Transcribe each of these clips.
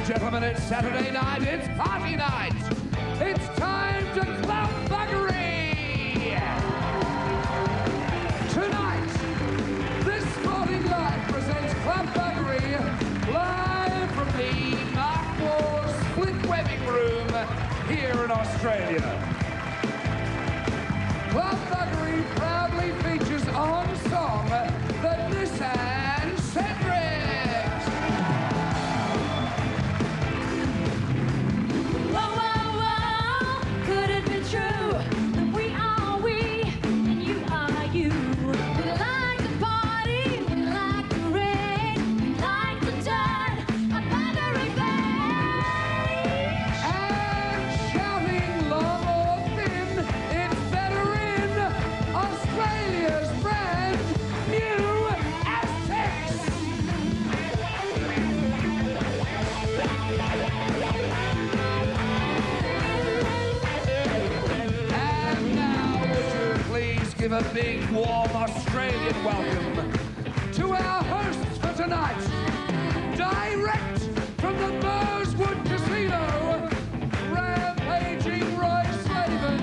gentlemen, it's Saturday night, it's party night. It's time to Club Buggery. Tonight, this Sporting Life presents Club Buggery live from the Mark Wars split webbing room here in Australia. Club Buggery proudly features on song the Nissan Cedric. Whoa, whoa, whoa, could it be true that we are we and you are you? We like to party, we like to raid, we like to turn a Buggery page. And shouting long or thin, it's better in Australia's brand new Aztecs. And now, would you please give a big, warm Australian welcome to our hosts for tonight, direct from the Burswood Casino, rampaging Roy Slaven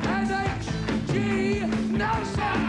and H.G. Nelson.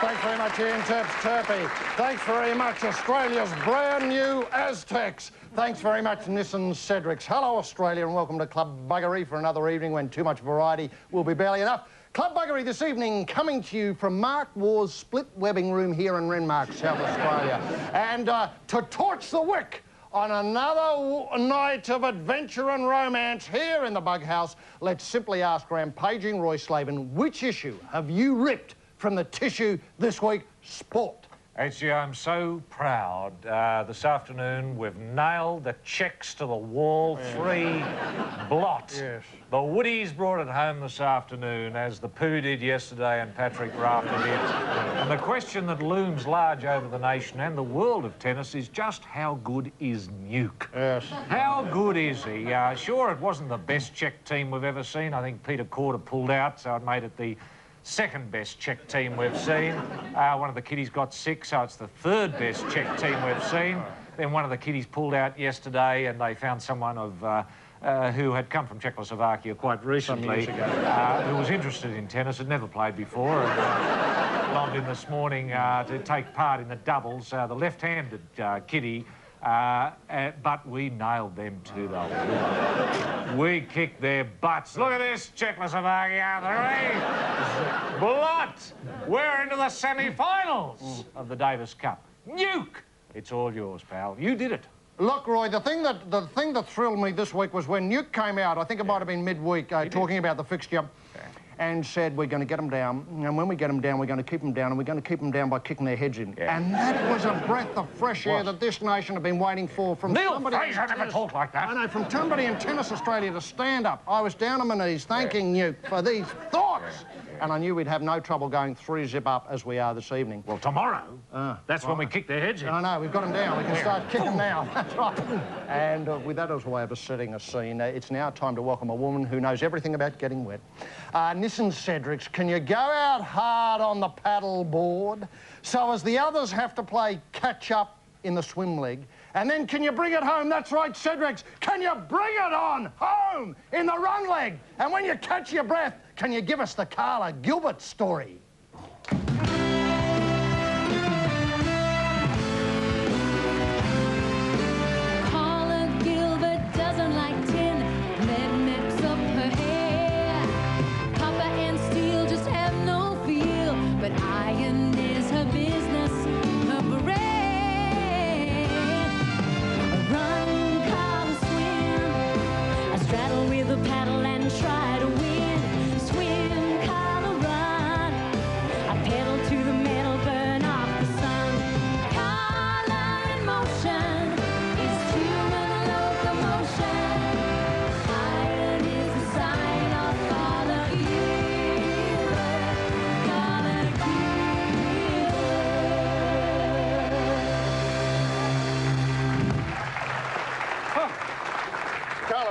Thanks very much, Ian Thorpe. Thanks very much, Australia's brand new Aztecs. Thanks very much, Nissan Cedrics. Hello, Australia, and welcome to Club Buggery for another evening when too much variety will be barely enough. Club Buggery this evening coming to you from Mark Wars split webbing room here in Renmark, South Australia. And to torch the wick on another night of adventure and romance here in the Bug House, let's simply ask rampaging Roy Slaven, which issue have you ripped from the tissue this week? Sport. HG, I'm so proud. This afternoon, we've nailed the checks to the wall, 3 blot. Yes. The Woodies brought it home this afternoon, as the Pooh did yesterday and Patrick Rafter did. And the question that looms large over the nation and the world of tennis is just how good is Nuke? Yes. How good is he? Sure, it wasn't the best Czech team we've ever seen. I think Peter Korda pulled out, so it made it the second best Czech team we've seen. One of the kiddies got sick, so it's the third best Czech team we've seen. Then one of the kiddies pulled out yesterday, and they found someone who had come from Czechoslovakia quite recently, who was interested in tennis, had never played before, and logged in this morning to take part in the doubles, the left-handed kiddie. But we nailed them to the wall. We kicked their butts. Look at this, Czechoslovakia, 3 blot. We're into the semi-finals of the Davis Cup. Nuke! It's all yours, pal. You did it. Look, Roy, the thing that thrilled me this week was when Nuke came out, I think it might have been midweek, talking about the fixture, and said, we're going to get them down, and when we get them down, we're going to keep them down, and we're going to keep them down by kicking their heads in. Yeah. And that was a breath of fresh air that this nation have been waiting for from Neil somebody... Fraser never talked like that. I know, from somebody in Tennis Australia to stand up. I was down on my knees thanking Nuke for these thoughts. And I knew we'd have no trouble going 3-zip up as we are this evening. Well, tomorrow, that's when we kick their heads in. I know, we've got them down. We can start kicking now. That's right. And with that as a way of setting a scene, it's now time to welcome a woman who knows everything about getting wet. Nissan Cedrics, can you go out hard on the paddle board so as the others have to play catch-up in the swim leg? And then can you bring it home? That's right, Cedrics. Can you bring it on home in the run leg? And when you catch your breath, can you give us the Karla Gilbert story? Karla Gilbert doesn't like tin. Lead mix up her hair. Copper and steel just have no feel, but iron is her business, her bread. Run, Karla, swim. I straddle with a paddle and try to win. Swim, Karla, run.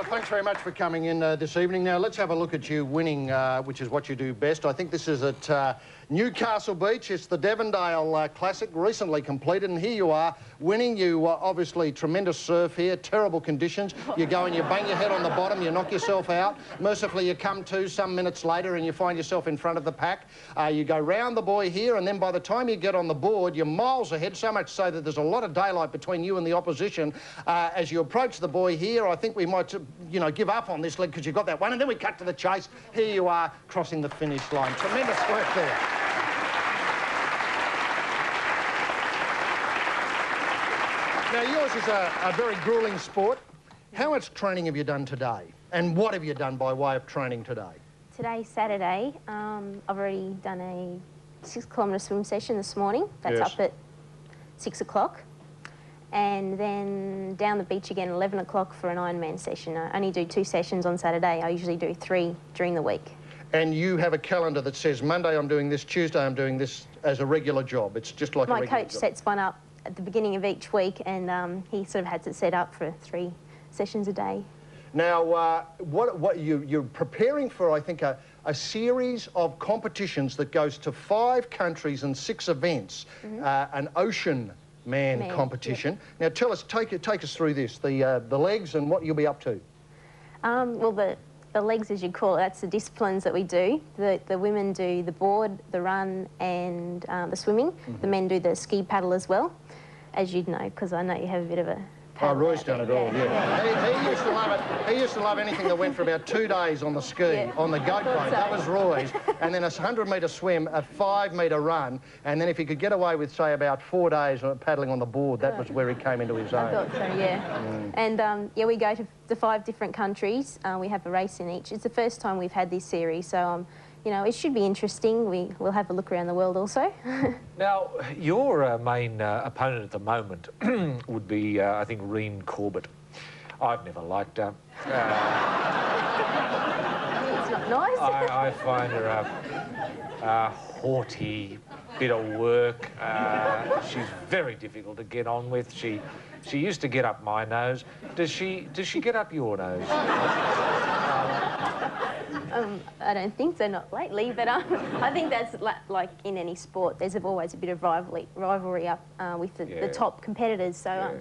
thanks very much for coming in this evening. Now, let's have a look at you winning, which is what you do best. I think this is at Newcastle Beach. It's the Devondale Classic, recently completed, and here you are winning. You obviously tremendous surf here, terrible conditions. You go and you bang your head on the bottom, you knock yourself out. Mercifully, you come to some minutes later and you find yourself in front of the pack. You go round the buoy here, and then by the time you get on the board, you're miles ahead, so much so that there's a lot of daylight between you and the opposition. As you approach the buoy here, I think we might, you know, give up on this leg because you've got that one, and then we cut to the chase. Here you are crossing the finish line. Tremendous work there. Now, yours is a very gruelling sport. How much training have you done today? And what have you done by way of training today? Today's Saturday. I've already done a 6-kilometre swim session this morning. That's Yes. up at 6 o'clock. And then down the beach again at 11 o'clock for an Ironman session. I only do 2 sessions on Saturday. I usually do 3 during the week. And you have a calendar that says Monday I'm doing this, Tuesday I'm doing this as a regular job. It's just like a My regular coach job. sets one up at the beginning of each week, and he sort of has it set up for 3 sessions a day. Now, you're preparing for, I think, a series of competitions that goes to 5 countries and 6 events, an ocean man competition. Yep. Now, tell us, take us through this, the legs and what you'll be up to. Well, the legs, as you call it, that's the disciplines that we do. The women do the board, the run, and the swimming. The men do the ski paddle as well, as you'd know, because I know you have a bit of a Oh, Roy's done it all, yeah. He used to love it. He used to love anything that went for about 2 days on the ski, on the goat boat. That was Roy's. And then a 100-metre swim, a 5-metre run, and then if he could get away with, say, about 4 days paddling on the board, that was where he came into his own. I thought so, yeah. And, yeah, we go to 5 different countries. We have a race in each. It's the first time we've had this series, so, you know, it should be interesting. We'll have a look around the world also. Now, your main opponent at the moment would be, I think, Reen Corbett. I've never liked her. It's not nice. I find her a haughty bit of work. She's very difficult to get on with. She used to get up my nose. Does she get up your nose? I don't think so, not lately, but I think that's like in any sport. There's always a bit of rivalry up with the top competitors. So,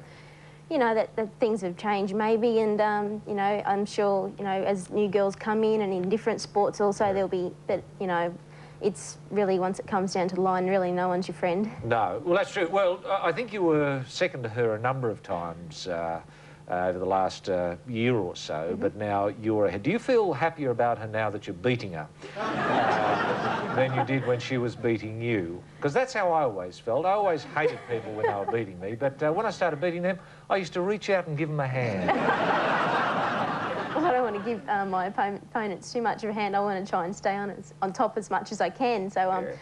you know, that things have changed maybe, and, you know, I'm sure, you know, as new girls come in and in different sports also, there'll be, but, you know, it's really, once it comes down to the line, really no one's your friend. No, well, that's true. Well, I think you were second to her a number of times over the last year or so, but now you're ahead. Do you feel happier about her now that you're beating her than you did when she was beating you? Because that's how I always felt. I always hated people when they were beating me, but when I started beating them, I used to reach out and give them a hand. Well, I don't want to give my opponents too much of a hand. I want to try and stay on top as much as I can. So,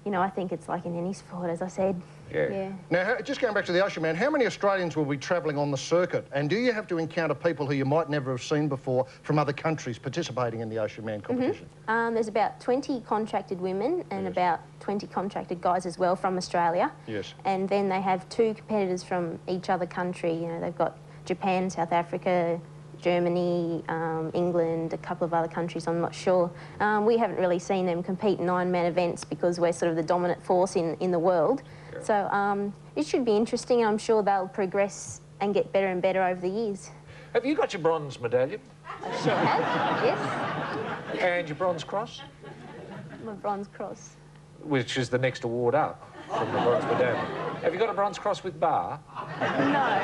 you know, I think it's like in any sport, as I said. Yeah. Now, just going back to the Ocean Man, how many Australians will be travelling on the circuit? And do you have to encounter people who you might never have seen before from other countries participating in the Ocean Man competition? There's about 20 contracted women and about 20 contracted guys as well from Australia. Yes. And then they have 2 competitors from each other country. You know, they've got Japan, South Africa, Germany, England, a couple of other countries, I'm not sure. We haven't really seen them compete in Ironman events because we're sort of the dominant force in the world. Yeah. So it should be interesting, and I'm sure they'll progress and get better and better over the years. Have you got your bronze medallion? I sure have, yes. And your bronze cross? My bronze cross. Which is the next award up from the bronze medallion. Have you got a bronze cross with bar? No.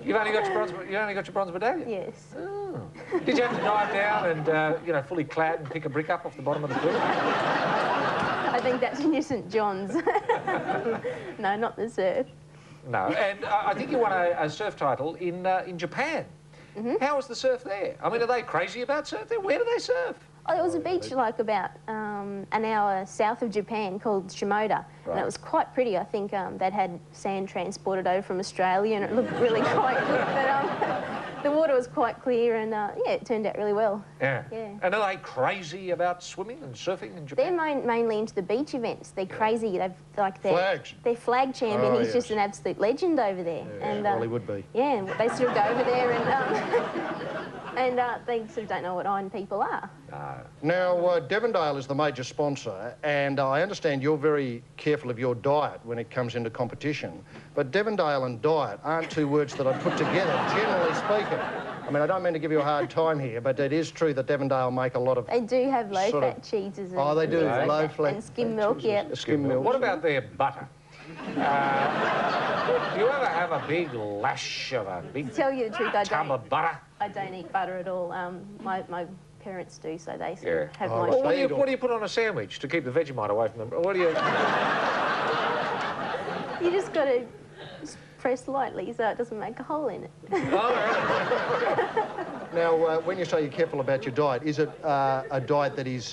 You've only got your bronze medallion? Yes. Oh. Did you have to dive down and, you know, fully clad and pick a brick up off the bottom of the pool? I think that's in your St John's. No, not the surf. No, and I think you won a surf title in Japan. How was the surf there? I mean, are they crazy about surf there? Where do they surf? Oh, there was a beach like about an hour south of Japan called Shimoda, and it was quite pretty. I think they'd had sand transported over from Australia, and it looked really quite good. But the water was quite clear and, yeah, it turned out really well. Yeah. Yeah. And are they crazy about swimming and surfing in Japan? They're mainly into the beach events. They're crazy. They've like Flags. Their flag champion. Oh, He's yes. just an absolute legend over there. Yeah, and well, he would be. Yeah, and they sort of go over there and they sort of don't know what iron people are. Now, Devondale is the major sponsor, and I understand you're very careful of your diet when it comes into competition. But Devondale and diet aren't two words that I put together, generally speaking. I mean, I don't mean to give you a hard time here, but it is true that Devondale make a lot of... They do have low-fat cheeses. And they do, things like that. low-fat... And skim milk, yeah. Skim milk. What about their butter? Do you ever have a big lash of a big To tell you the truth, I tub of butter? I don't eat butter at all. My parents do, so they sort of have Oh, my... right. Well, what do you put on a sandwich to keep the Vegemite away from them? What do you... You just got to press lightly so it doesn't make a hole in it. Now, when you say you're careful about your diet, is it a diet that is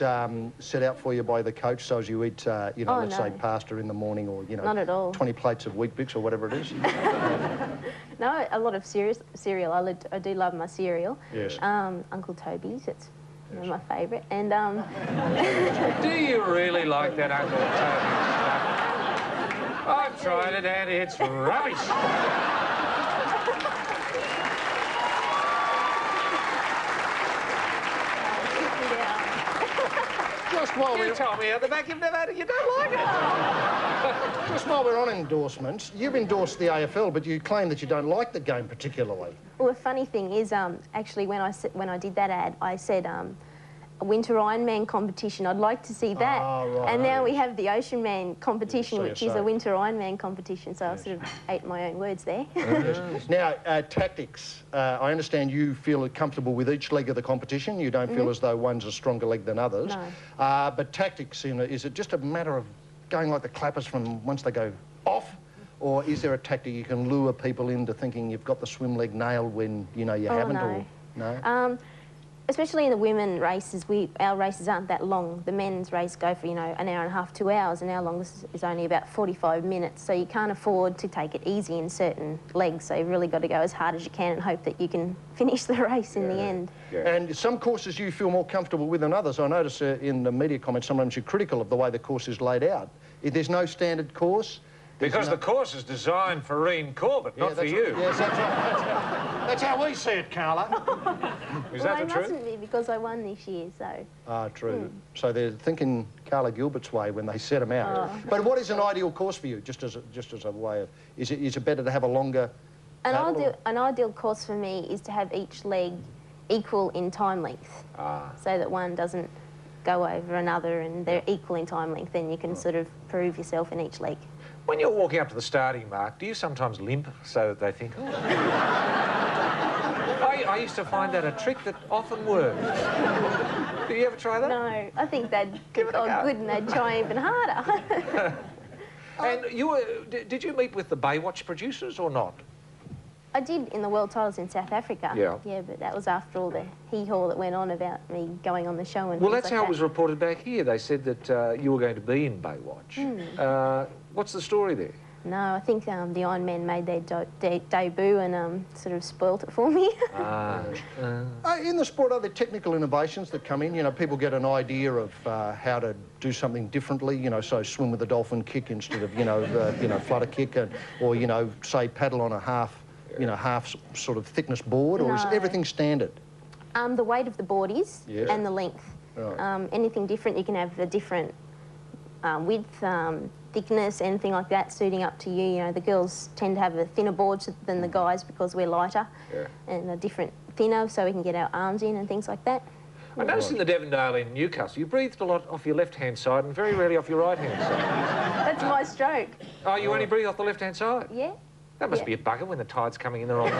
set out for you by the coach, so as you eat, you know, let's say pasta in the morning or, you know... Not at all. 20 plates of Wheat Bix or whatever it is? No, a lot of cereal. I do love my cereal. Yes. Uncle Toby's, it's my favourite. And Do you really like that Uncle Toby stuff? I've tried it and it's rubbish. Just while You we're... told me out the back you've never had it, you don't like it. Just while we're on endorsements, you've endorsed the AFL, but you claim that you don't like the game particularly. well, the funny thing is, actually, when I did that ad, I said a winter Ironman competition. I'd like to see that. Oh, right. And now we have the Ocean Man competition, So which you is say. a winter Ironman competition. So I sort of ate my own words there. Now, tactics. I understand you feel comfortable with each leg of the competition. You don't feel as though one's a stronger leg than others. No. But tactics, is it just a matter of going like the clappers from once they go off? Or is there a tactic you can lure people into thinking you've got the swim leg nailed when, you know, you haven't? No. Or, no? Especially in the women races, our races aren't that long. The men's race go for, you know, an hour and a half, 2 hours, and our longest is only about 45 minutes. So you can't afford to take it easy in certain legs. So you've really got to go as hard as you can and hope that you can finish the race in the end. And some courses you feel more comfortable with than others. I notice in the media comments sometimes you're critical of the way the course is laid out. If there's no standard course... Because the course is designed for Ian Corbett, not for you. Yes, that's right. That's how we see it, Karla. Is Well, that I the truth? mustn't be because I won this year, so... Ah, true. So they're thinking Karla Gilbert's way when they set them out. But what is an ideal course for you, just as a way of... Is it better to have a longer... An ideal course for me is to have each leg equal in time length. So that one doesn't go over another and they're equal in time length, then you can sort of prove yourself in each leg. When you're walking up to the starting mark, do you sometimes limp so that they think, oh... I used to find that a trick that often worked. Did you ever try that? No, I think they'd Give it a go. good and they'd try even harder. And did you meet with the Baywatch producers or not? I did in the World Titles in South Africa. Yeah. Yeah, but that was after all the hee-haw that went on about me going on the show and Well, things that's like how that. it was reported back here. They said that you were going to be in Baywatch. What's the story there? No, I think the Iron Man made their debut and sort of spoilt it for me. In the sport, are there technical innovations that come in? You know, people get an idea of how to do something differently, you know, so swim with a dolphin kick instead of, flutter kick, or, say, paddle on a half sort of thickness board, or is No. everything standard? The weight of the board is, Yes. and the length. Right. Anything different, you can have a different width, thickness, anything like that, suiting up to you. You know, the girls tend to have a thinner board than the guys because we're lighter, and a different thinner, so we can get our arms in and things like that. I noticed in the Devondale in Newcastle, you breathed a lot off your left-hand side and very rarely off your right-hand side. That's my stroke. Oh, you only breathe off the left-hand side? Yeah. That must Yeah. be a bugger when the tide's coming in the wrong way.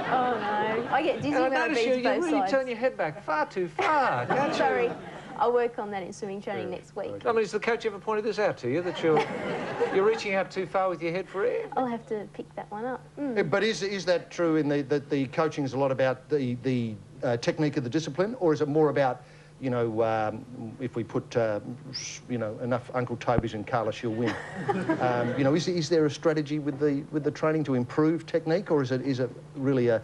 Oh no, I get dizzy And I when I notice breathe you both really sides. turn your head back far too far, can't you? Sorry, I'll work on that in swimming training next week. I mean, has the coach ever pointed this out to you, that you're reaching out too far with your head for air? I'll have to pick that one up. But is that true in that the coaching is a lot about the technique of the discipline, or is it more about you know, if we put, you know, enough Uncle Tobys in Karla, she'll win. You know, is there a strategy with the training to improve technique, or is it really a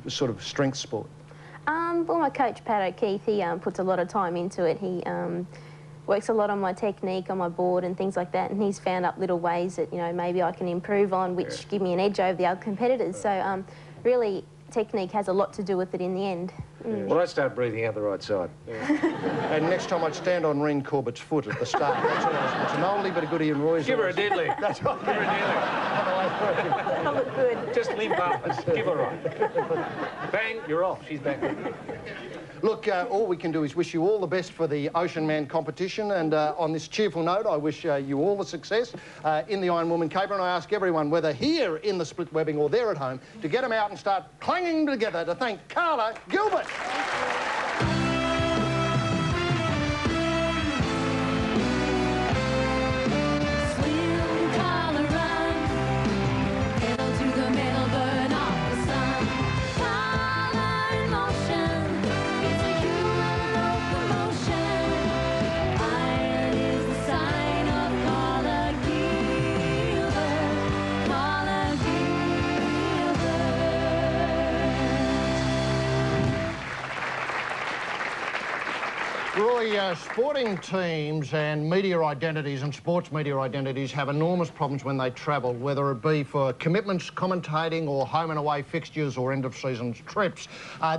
sort of strength sport? Well, my coach, Pat O'Keefe, he puts a lot of time into it. He works a lot on my technique, on my board and things like that, and he's found up little ways that, you know, maybe I can improve on, which give me an edge over the other competitors. So really, technique has a lot to do with it in the end. Well, I start breathing out the right side. And next time I'd stand on Reen Corbett's foot at the start. That's always, it's an oldie but a goodie, and Roy's... Give her a deadly. That's right. Give her a deadly. That'll look good. Just limp up and give her right. Bang, you're off. She's back. Look, all we can do is wish you all the best for the Ocean Man competition, and on this cheerful note, I wish you all the success in the Iron Woman caper, and I ask everyone, whether here in the split webbing or there at home, to get them out and start clanging together to thank Karla Gilbert. Roy, sporting teams and media identities and sports media identities have enormous problems when they travel, whether it be for commitments, commentating, or home and away fixtures or end-of-season trips.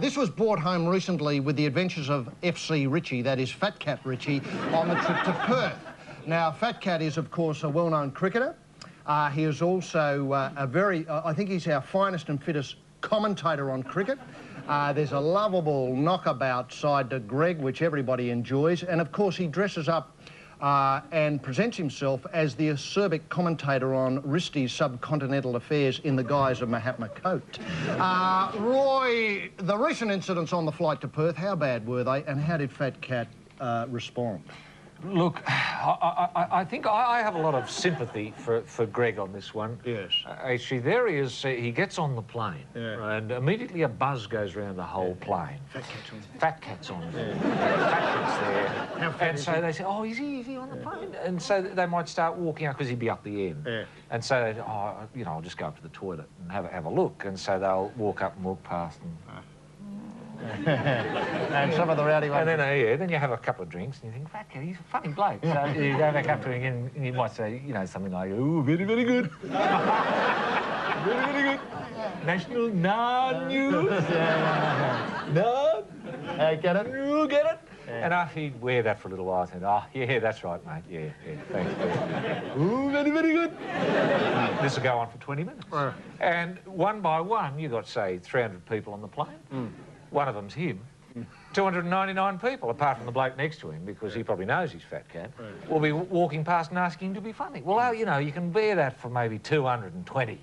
This was brought home recently with the adventures of FC Richie, that is Fat Cat Richie, on the trip to Perth. Now, Fat Cat is, of course, a well-known cricketer. He is also I think he's our finest and fittest commentator on cricket. There's a lovable knockabout side to Greg, which everybody enjoys. And, of course, he dresses up and presents himself as the acerbic commentator on Risty's subcontinental affairs in the guise of Mahatma Coat. Roy, the recent incidents on the flight to Perth, how bad were they, and how did Fat Cat respond? Look, I think I have a lot of sympathy for Greg on this one. Yes. Actually, there he is. He gets on the plane, and immediately a buzz goes around the whole plane. Fat Cat's on. Fat Cat's on. Fat Cat's there. How fat and is so he? they say, oh, is he on the plane? And so they might start walking out because he'd be up the end. Yeah. And so they, oh, you know, I'll just go up to the toilet and have a look. And so they'll walk up and walk past and... And some of the rowdy ones. And then, then you have a couple of drinks and you think, Fat Cat, he's a funny bloke. So you go back up to him again and you might say, you know, something like, ooh, very, very good. Very, very good. National non-news. No. Get it? You get it? Yeah. And after he'd wear that for a little while, I said, oh, yeah, that's right, mate. Yeah, thanks. Ooh, very, very good. This will go on for 20 minutes. And one by one, you got, say, 300 people on the plane. One of them's him. 299 people, apart from the bloke next to him, because he probably knows he's Fat Cat, will be walking past and asking him to be funny. Well, you know, you can bear that for maybe 220.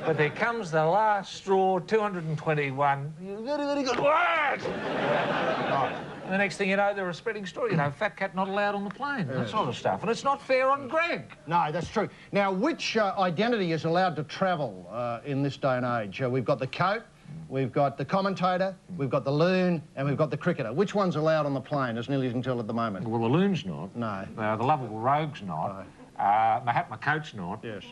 But there comes the last straw, 221. Very, very good words! And the next thing you know, they're a spreading story. You know, Fat Cat not allowed on the plane, that sort of stuff. And it's not fair on Greg. No, that's true. Now, which identity is allowed to travel in this day and age? We've got the coat, we've got the commentator, we've got the loon, and we've got the cricketer. Which one's allowed on the plane, as nearly as you can tell at the moment? Well, the loon's not. No. The lovable rogue's not. No. Mahatma Coat's not. Yes.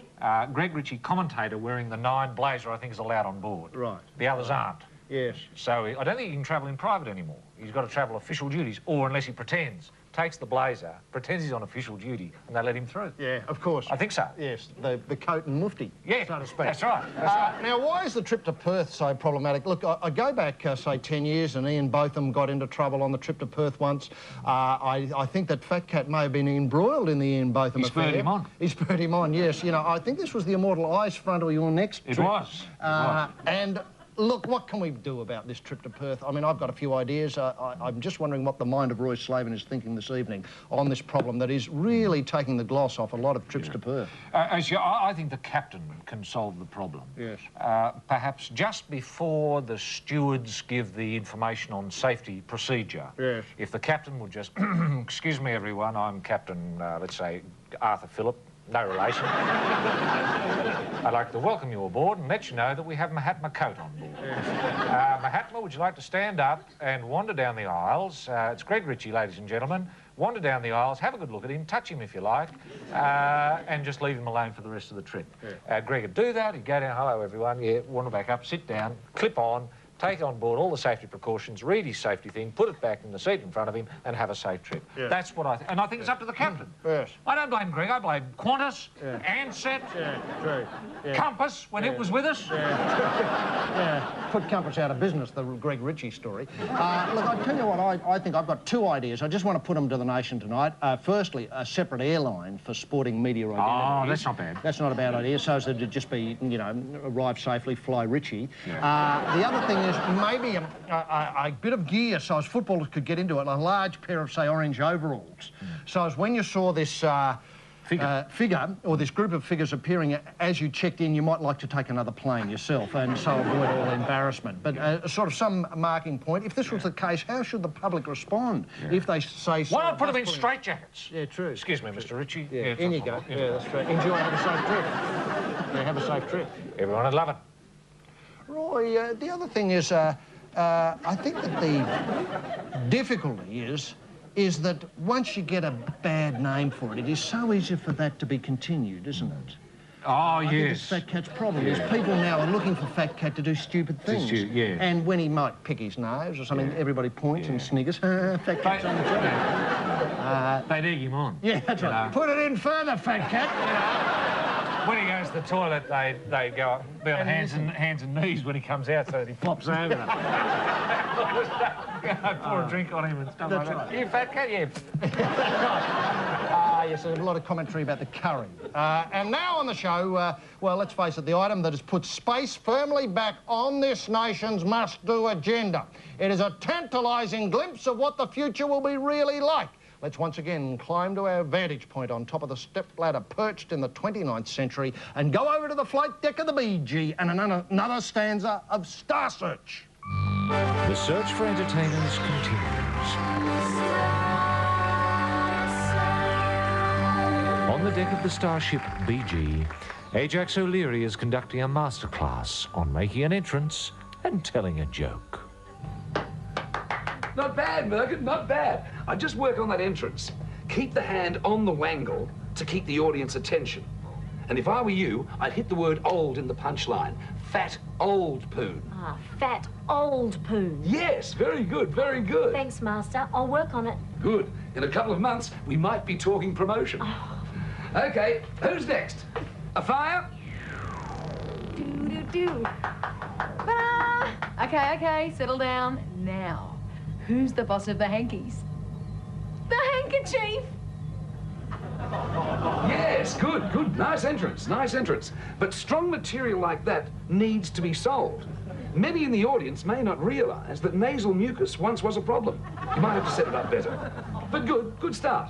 Greg Ritchie, commentator, wearing the 9 blazer, I think is allowed on board. Right. The others aren't. Yes. So I don't think he can travel in private anymore. He's got to travel official duties, or unless he pretends, takes the blazer, pretends he's on official duty, and they let him through. Yeah, of course. I think so. Yes, the coat and mufti, so to speak. That's right. That's right. Now, why is the trip to Perth so problematic? Look, I go back, say, 10 years, and Ian Botham got into trouble on the trip to Perth once. I think that Fat Cat may have been embroiled in the Ian Botham affair. He spurred him on. He spurred him on, yes. You know, I think this was the immortal ice front of your next trip. It was. And... look, what can we do about this trip to Perth? I mean, I've got a few ideas. I'm just wondering what the mind of Roy Slavin is thinking this evening on this problem that is really taking the gloss off a lot of trips to Perth. Actually, I think the captain can solve the problem. Yes. Perhaps just before the stewards give the information on safety procedure. Yes. If the captain would just, excuse me, everyone, I'm Captain, let's say, Arthur Phillip. No relation. I'd like to welcome you aboard and let you know that we have Mahatma Coat on board. Mahatma, would you like to stand up and wander down the aisles? It's Greg Ritchie, ladies and gentlemen. Wander down the aisles, have a good look at him, touch him if you like, and just leave him alone for the rest of the trip. Yeah. Greg would do that, he'd go down, hello everyone, yeah, wander back up, sit down, clip on, take on board all the safety precautions, read his safety thing, put it back in the seat in front of him, and have a safe trip. Yeah. That's what I think. And I think it's up to the captain. Yes. I don't blame Greg, I blame Qantas, Ansett, Compass, when it was with us. Yeah, put Compass out of business, the Greg Ritchie story. Look, I'll tell you what, I think I've got two ideas. I just want to put them to the nation tonight. Firstly, a separate airline for sporting media identities. Oh, that's not bad. That's not a bad idea, so as to just be, you know, arrive safely, fly Ritchie. Yeah. The other thing is maybe a bit of gear so as footballers could get into it, a large pair of, say, orange overalls. So as when you saw this figure, or this group of figures appearing as you checked in, you might like to take another plane yourself and so avoid all embarrassment. But sort of some marking point. If this was the case, how should the public respond if they say... Why not put them in straitjackets? Yeah, true. Excuse me, Mr. Ritchie. Yeah, in you go. Yeah, that's right. Enjoy, have a safe trip. Yeah, have a safe trip. Everyone would love it. Roy, the other thing is, I think that the difficulty is that once you get a bad name for it, it is so easy for that to be continued, isn't it? Oh, I think it's Fat Cat's problem is people now are looking for Fat Cat to do stupid things. And when he might pick his nose or something, everybody points and sniggers. Fat Cat's on the job. They'd egg him on. Yeah, that's right. Put it in further, Fat Cat. When he goes to the toilet, they go up, be on hands and knees when he comes out so that he flops over them. Pour a drink on him and stuff like that. You Fat Cat? Yeah. Yes, there's a lot of commentary about the curry. And now on the show, well, let's face it, the item that has put space firmly back on this nation's must-do agenda. It is a tantalising glimpse of what the future will be really like. Let's once again climb to our vantage point on top of the stepladder perched in the 29th century and go over to the flight deck of the BG and another stanza of Star Search. The search for entertainers continues. On the deck of the starship BG, Ajax O'Leary is conducting a masterclass on making an entrance and telling a joke. Not bad, Merkin, not bad. I just work on that entrance. Keep the hand on the wangle to keep the audience attention. And if I were you, I'd hit the word old in the punchline. Fat old poon. Ah, fat old poon. Yes, very good, very good. Thanks, Master. I'll work on it. Good. In a couple of months, we might be talking promotion. Oh. Okay, who's next? A fire? Do-do-do. Okay, settle down. Now, who's the boss of the hankies? The handkerchief! Yes, good, good. Nice entrance, nice entrance. But strong material like that needs to be sold. Many in the audience may not realise that nasal mucus once was a problem. You might have to set it up better. But good start.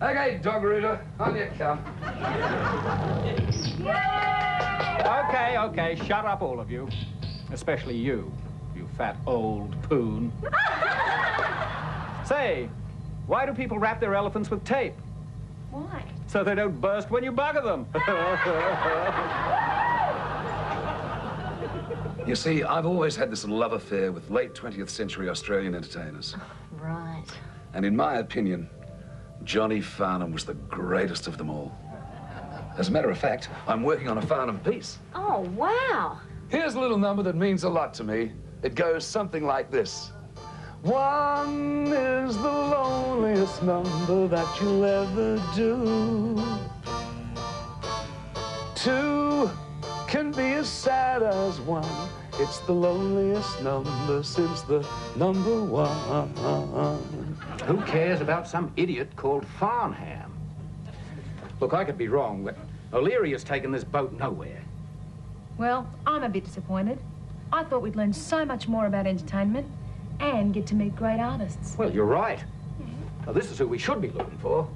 Okay, dog rooter, on you come. Okay, shut up, all of you. Especially you fat old poon. Say, why do people wrap their elephants with tape? Why? So they don't burst when you bugger them. You see, I've always had this love affair with late 20th century Australian entertainers. Right. And in my opinion, Johnny Farnham was the greatest of them all. As a matter of fact, I'm working on a Farnham piece. Oh, wow. Here's a little number that means a lot to me. It goes something like this. 1 is the loneliest number that you'll ever do. 2 can be as sad as 1. It's the loneliest number since the number 1. Who cares about some idiot called Farnham? Look, I could be wrong, but O'Leary has taken this boat nowhere. Well, I'm a bit disappointed. I thought we'd learn so much more about entertainment and get to meet great artists. Well, you're right. Now, this is who we should be looking for.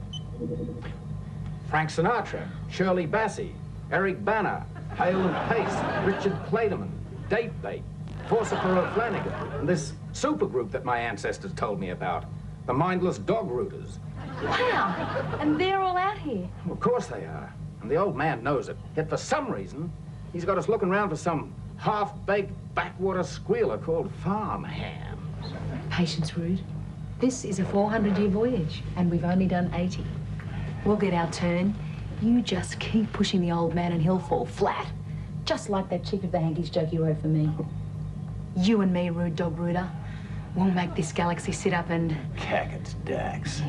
Frank Sinatra, Shirley Bassey, Eric Bana, Hale and Pace, Richard Clayderman, Date Bait, Forcifer O'Flanagan, and this supergroup that my ancestors told me about, the Mindless Dog Rooters. Wow. And they're all out here. Of course they are. And the old man knows it. Yet for some reason, he's got us looking around for some half-baked backwater squealer called farm hams. Patience, Rude. This is a 400-year voyage, and we've only done 80. We'll get our turn. You just keep pushing the old man and he'll fall flat. Just like that chick of the hankies joke you wrote for me. You and me, Rude Dog Rooter, we'll make this galaxy sit up and... Cack its dax.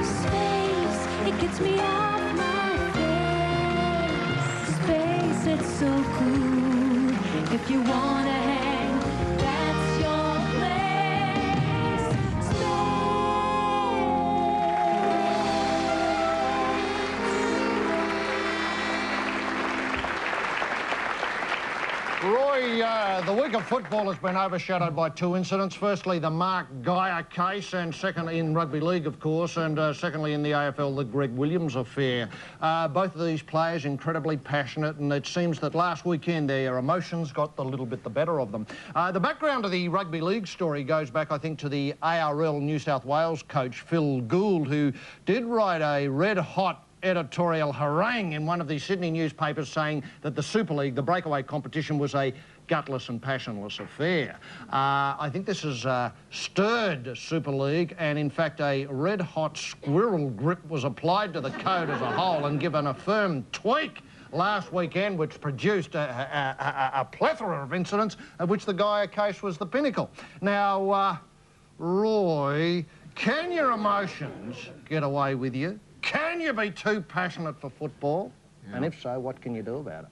Space, it gets me off my face. Space, it's so cool. If you wanna hang, that's your place. Roy, the week of football has been overshadowed by two incidents. Firstly, the Mark Geyer case, and secondly, in rugby league, of course, and secondly, in the AFL, the Greg Williams affair. Both of these players incredibly passionate, and it seems that last weekend their emotions got a little bit the better of them. The background of the rugby league story goes back, I think, to the ARL New South Wales coach, Phil Gould, who did write a red-hot editorial harangue in one of the Sydney newspapers saying that the Super League, the breakaway competition, was a gutless and passionless affair. I think this has stirred Super League, and in fact a red-hot squirrel grip was applied to the code as a whole and given a firm tweak last weekend, which produced a plethora of incidents, of which the Geyer case was the pinnacle. Now, Roy, can your emotions get away with you? Can you be too passionate for football? Yeah. And if so, what can you do about it?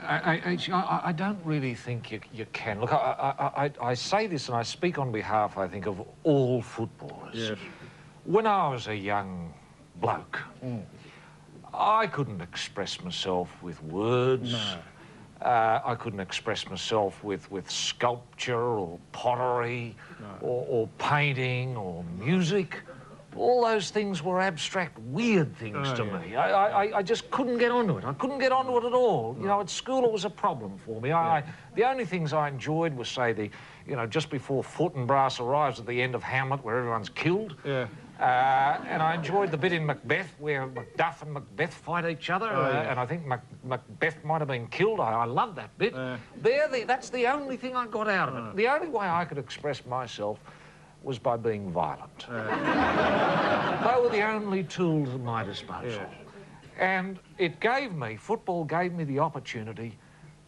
I don't really think you can. Look, I say this and I speak on behalf, I think, of all footballers. Yes. When I was a young bloke, I couldn't express myself with words. No. I couldn't express myself with sculpture or pottery, no, or painting or music. All those things were abstract, weird things to me. I just couldn't get onto it. I couldn't get onto it at all. You know, at school it was a problem for me. The only things I enjoyed was, say, just before Fortinbras arrives at the end of Hamlet, where everyone's killed. Yeah. And I enjoyed the bit in Macbeth where Macduff and Macbeth fight each other, and I think Macbeth might have been killed. I love that bit. That's the only thing I got out of it. The only way I could express myself was by being violent. They were the only tools at my disposal. And football gave me the opportunity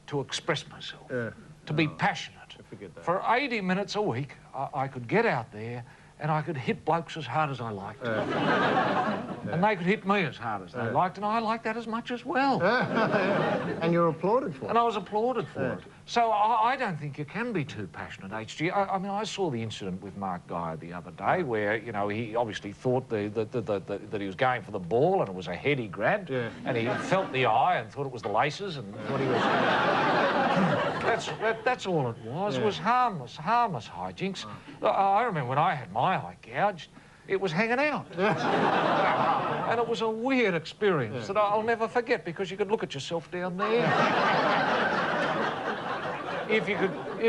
to express myself, to be passionate. For 80 minutes a week, I could get out there and I could hit blokes as hard as I liked. And they could hit me as hard as they liked, and I liked that as much as well. And you're applauded for it. And I was applauded for it. So I don't think you can be too passionate, HG. I mean, I saw the incident with Mark Geyer the other day where, you know, he obviously thought that he was going for the ball and it was a head he grabbed, and he felt the eye and thought it was the laces and thought he was... That's all it was. It was harmless hijinks. I remember when I had my eye gouged, it was hanging out. And it was a weird experience that I'll never forget, because you could look at yourself down there. If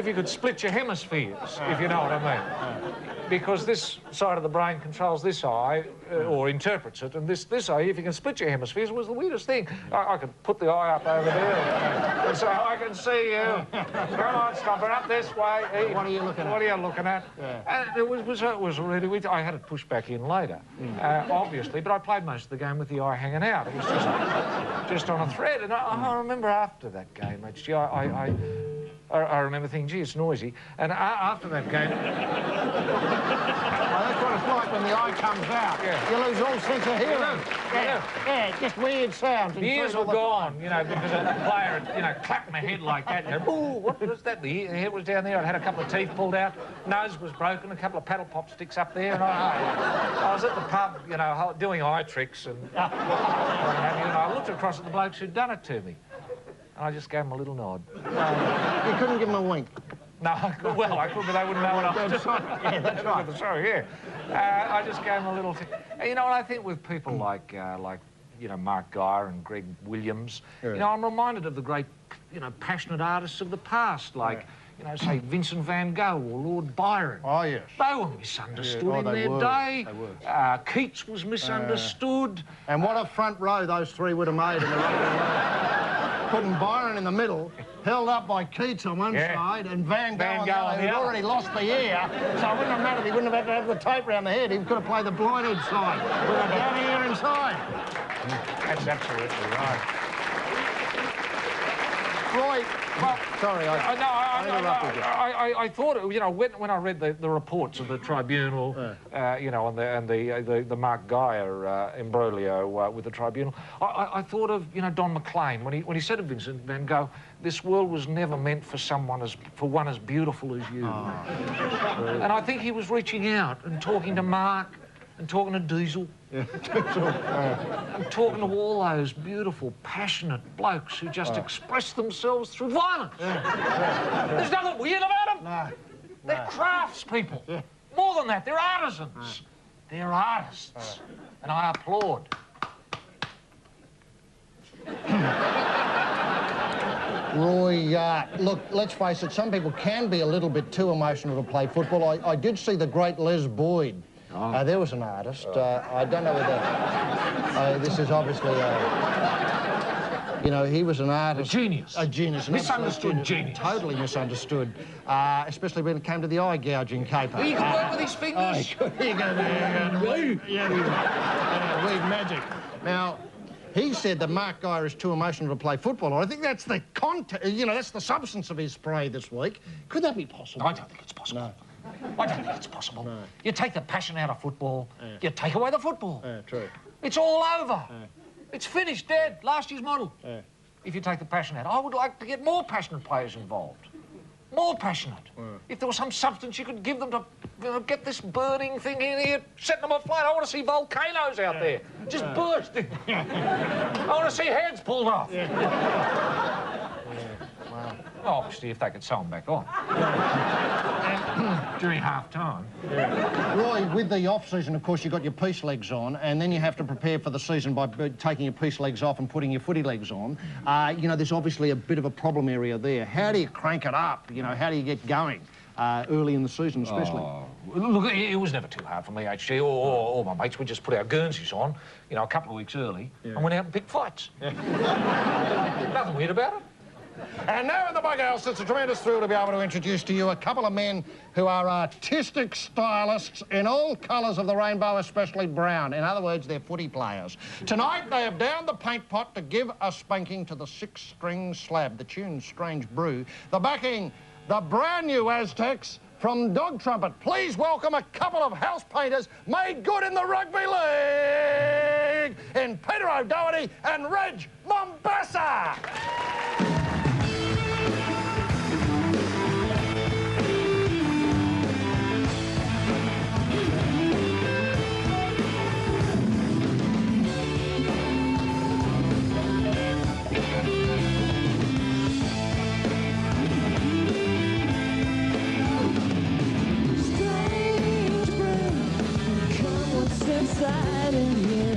you could split your hemispheres, if you know what I mean. Because this side of the brain controls this eye, or interprets it, and this eye, if you can split your hemispheres, was the weirdest thing. I could put the eye up over there, and so I can see you. Come on, stop it up this way. What are you looking at? What are you looking at? And it was really weird. I had it pushed back in later, obviously, but I played most of the game with the eye hanging out. It was just on a thread, and I remember after that game, I remember thinking, gee, it's noisy. And after that game... Well, that's what it's like when the eye comes out. You lose all sense of hearing. It's just weird sounds. The ears were gone, you know, because a player had, you know, clapped my head like that. And, ooh, what was that? The head was down there. I'd had a couple of teeth pulled out. Nose was broken, a couple of paddle pop sticks up there. And I was at the pub, you know, doing eye tricks. And I looked across at the blokes who'd done it to me. I just gave him a little nod. You couldn't give him a wink? No, I could, but they wouldn't know what I was doing. Yeah, that's right. Sorry, I just gave him a little... You know, and I think with people like you know, Mark Geyer and Greg Williams, you know, I'm reminded of the great, you know, passionate artists of the past, like, you know, say Vincent van Gogh or Lord Byron. Oh, yes. They were misunderstood in their day. They were. Keats was misunderstood. And what a front row those three would have made in the rugby league. Putting Byron in the middle, held up by Keats on one side and Van Gogh on the other, who'd already lost the ear, so it wouldn't have mattered. He wouldn't have had to have the tape round the head. He could have played the blinded side with a down ear inside. That's absolutely right. Roy, well, sorry, I thought, you know, when I read the reports of the tribunal, you know, and the Mark Geyer imbroglio with the tribunal, I thought of, you know, Don McLean when he said of Vincent van Gogh, "This world was never meant for one as beautiful as you." And I think he was reaching out and talking to Mark and talking to Diesel. And talking to all those beautiful, passionate blokes who just express themselves through violence. There's nothing weird about them. No. They're craftspeople. More than that, they're artisans. They're artists. And I applaud. Roy, look, let's face it, some people can be a little bit too emotional to play football. I did see the great Les Boyd. There was an artist. I don't know whether... this is obviously... you know, he was an artist. A genius. A genius. Misunderstood genius. Totally misunderstood. Especially when it came to the eye gouging caper. He could work with his fingers. Oh, he could. Weird magic. Now, he said that Mark Geyer is too emotional to play football. I think that's the content, you know, that's the substance of his spray this week. Could that be possible? I don't think it's possible. No. I don't think it's possible. No. You take the passion out of football, you take away the football. True. It's all over. It's finished, dead. Last year's model. If you take the passion out, I would like to get more passionate players involved. More passionate. If there was some substance you could give them to, you know, get this burning thing in here, setting them aflame. I want to see volcanoes out there, just bursting. I want to see heads pulled off. Wow. Well, obviously, if they could sew them back on. During half-time. Roy, with the off-season, of course, you've got your peace legs on, and then you have to prepare for the season by taking your peace legs off and putting your footy legs on. You know, there's obviously a bit of a problem area there. How do you crank it up? You know, how do you get going early in the season, especially? Look, it was never too hard for me, HG, or my mates. We just put our Guernseys on, you know, a couple of weeks early, and went out and picked fights. Nothing weird about it. And now in the Bughouse, it's a tremendous thrill to be able to introduce to you a couple of men who are artistic stylists in all colours of the rainbow, especially brown. In other words, they're footy players. Tonight, they have downed the paint pot to give a spanking to the six-string slab, the tune's Strange Brew, the backing, the brand new Aztecs from Dog Trumpet. Please welcome a couple of house painters made good in the rugby league in Peter O'Doherty and Reg Mombassa. Inside of you,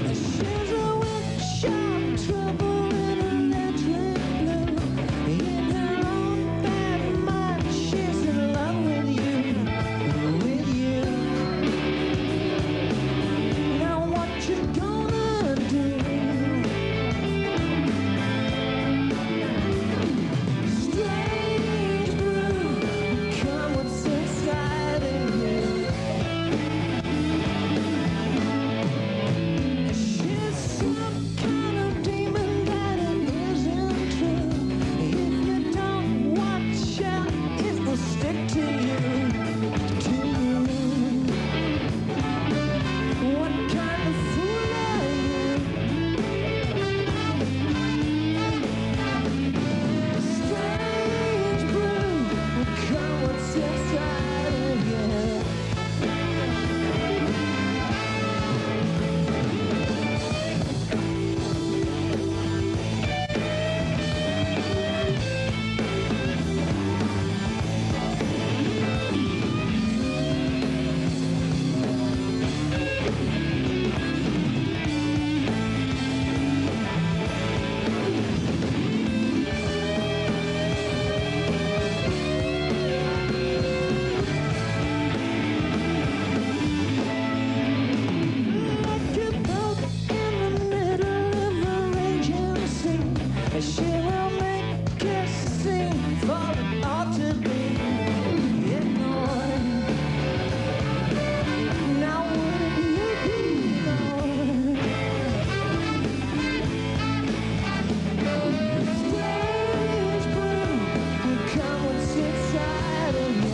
a shiver with sharp trouble in electric blue. In her own bad mind, she's in love with you, Now what you gonna do? Strange brew, come what's inside of you. seems all it ought to be ignored. Now would you be ignored? Strange brew, come what's inside of me.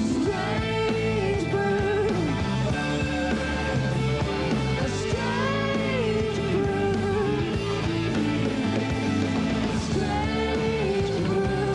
Strange brew, a strange brew, strange brew, strange brew, come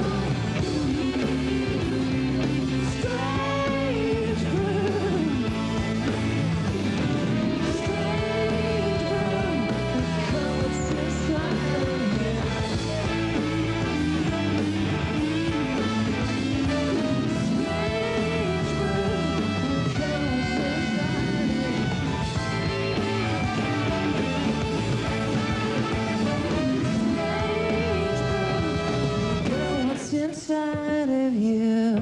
what's inside of me. What's inside of you?